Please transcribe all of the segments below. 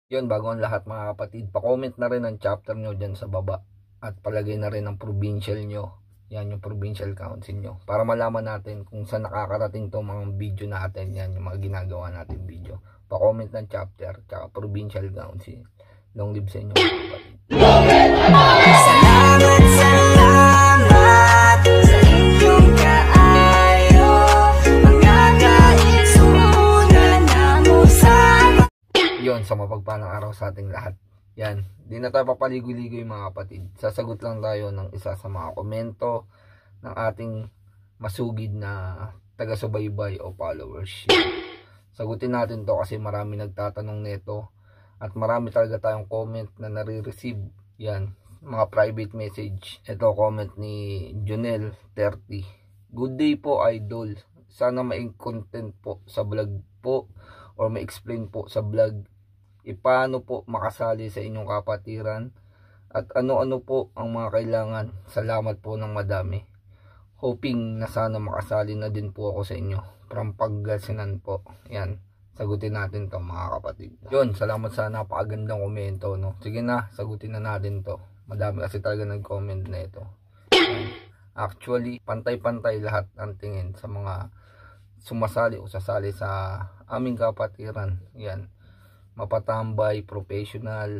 Yun, bago ang lahat mga kapatid, pa-comment na rin ang chapter nyo dyan sa baba. At palagay na rin ang provincial nyo. Yan yung provincial council nyo. Para malaman natin kung saan nakakarating to mga video natin. Yan yung mga ginagawa natin video. Pa-comment ng chapter, tsaka provincial council. Long live sa inyo mga kapatid. Salamat sa inyong kaayo, mga kaigsunan namo sa Yon, sa mapagpalang araw sa ating lahat. Yan, di na tayo papaligoy-ligoy mga kapatid. Sasagot lang tayo ng isa sa mga komento ng ating masugid na taga-subaybay o followers. Sagutin natin to kasi marami nagtatanong nito at marami talaga tayong comment na nare-receive. Yan, mga private message. Ito comment ni Junel 30. Good day po idol. Sana may content po sa vlog po or may explain po sa vlog. Paano po makasali sa inyong kapatiran at ano-ano po ang mga kailangan. Salamat po ng madami. Hoping na sana makasali na din po ako sa inyo. From Pangasinan po. Yan. Sagutin natin to mga kapatid. Yun, salamat sa napakagandang komento. No? Sige na, sagutin na natin to. Madami kasi talaga nag-comment na ito. Yan. Actually, pantay-pantay lahat ang tingin sa mga sumasali o sasali sa aming kapatiran. Yan. Mapatambay, professional,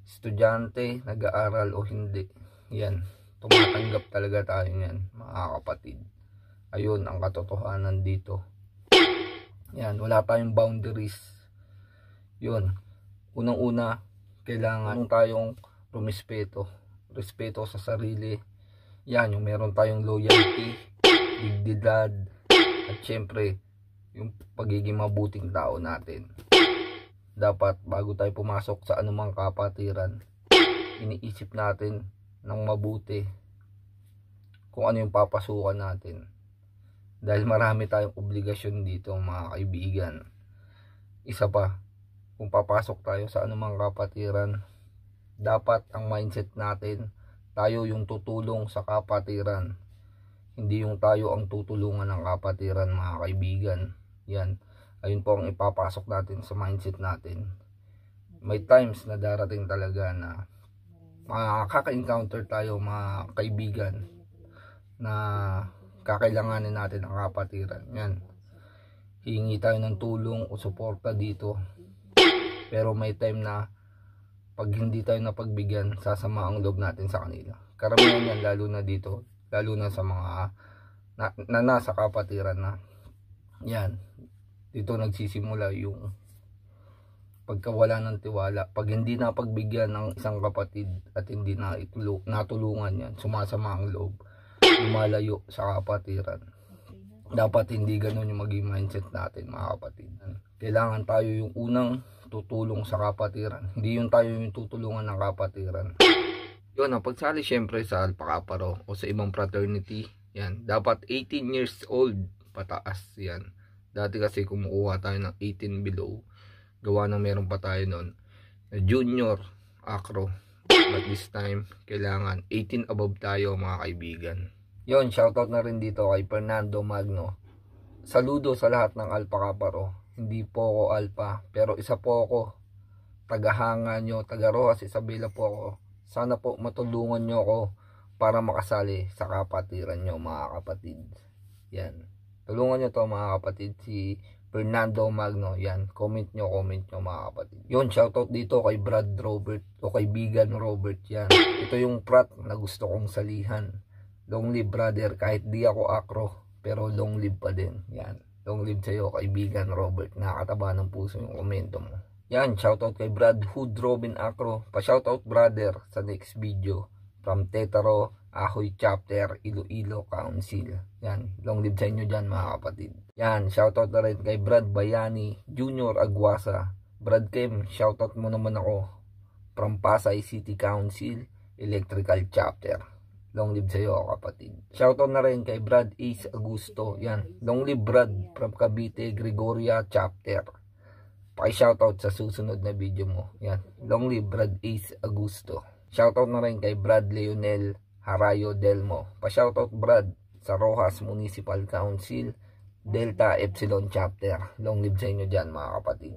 estudyante, nag-aaral o hindi. Yan. Tumatanggap talaga tayo yan, mga kapatid. Ayun ang katotohanan dito. Yan, wala tayong boundaries. Yun. Unang-una, kailangan tayong rumispeto. Respeto sa sarili. Yan, yung meron tayong loyalty, dignidad, at syempre, yung pagiging mabuting tao natin. Dapat bago tayo pumasok sa anumang kapatiran, iniisip natin ng mabuti kung ano yung papasukan natin. Dahil marami tayong obligasyon dito mga kaibigan. Isa pa, kung papasok tayo sa anumang kapatiran, dapat ang mindset natin, tayo yung tutulong sa kapatiran. Hindi yung tayo ang tutulungan ng kapatiran mga kaibigan. Yan. Ayun po ang ipapasok natin sa mindset natin. May times na darating talaga na makaka-encounter tayo mga kaibigan na kakailanganin natin ang kapatiran. Yan. Hihingi tayo ng tulong o suporta dito. Pero may time na pag hindi tayo napagbigyan, sasama ang loob natin sa kanila. Karamihan yan lalo na dito. Lalo na sa mga na nasa kapatiran na. Yan. Dito nagsisimula yung pagkawala ng tiwala. Pag hindi na pagbigyan ng isang kapatid at hindi na natulungan yan, sumasama ang loob, lumalayo sa kapatiran. Dapat hindi ganun yung maging mindset natin mga kapatid. Kailangan tayo yung unang tutulong sa kapatiran, hindi yung tayo yung tutulungan ng kapatiran. Yun, ang pagsali syempre sa Alpha Kappa Rho o sa ibang fraternity, yan, dapat 18 years old pataas yan. Dati kasi kumukuha tayo ng 18 below. Gawa ng meron pa tayo nun junior acro. But this time, kailangan 18 above tayo mga kaibigan. Yon, shoutout na rin dito kay Fernando Magno. Saludo sa lahat ng Alpha Kappa Rho. Hindi po ako Alpha, pero isa po ako. Tagahanga nyo, taga Rojas Isabela po ako. Sana po matulungan nyo ako para makasali sa kapatiran nyo mga kapatid. Yan. Tulungan nyo to mga kapatid, si Fernando Magno. Yan, comment nyo mga kapatid. Yun, shoutout dito kay Brad Robert o kay Bigan Robert. Yan, ito yung prat na gusto kong salihan. Long live brother, kahit di ako akro, pero long live pa din. Yan, long live sa'yo kay Bigan Robert. Nakakataba ng puso yung komento mo. Yan, shoutout kay Brad Hood Robin Acro. Pa-shoutout brother sa next video. From Tetaro, Ahoy Chapter, Iloilo Council. Yan, long live sa inyo dyan mga kapatid. Yan, shoutout na rin kay Brad Bayani Junior Aguasa. Brad Kim, shoutout mo naman ako. From Pasay City Council, Electrical Chapter. Long live sa iyo kapatid. Shoutout na rin kay Brad Ace Augusto. Yan, long live Brad from Cavite, Gregoria Chapter. Paki-shoutout sa susunod na video mo. Yan, long live Brad Ace Augusto. Shoutout na rin kay Brad Leonel Harayo Delmo. Pa-shoutout Brad sa Rojas Municipal Council, Delta Epsilon Chapter. Long live sa inyo dyan mga kapatid.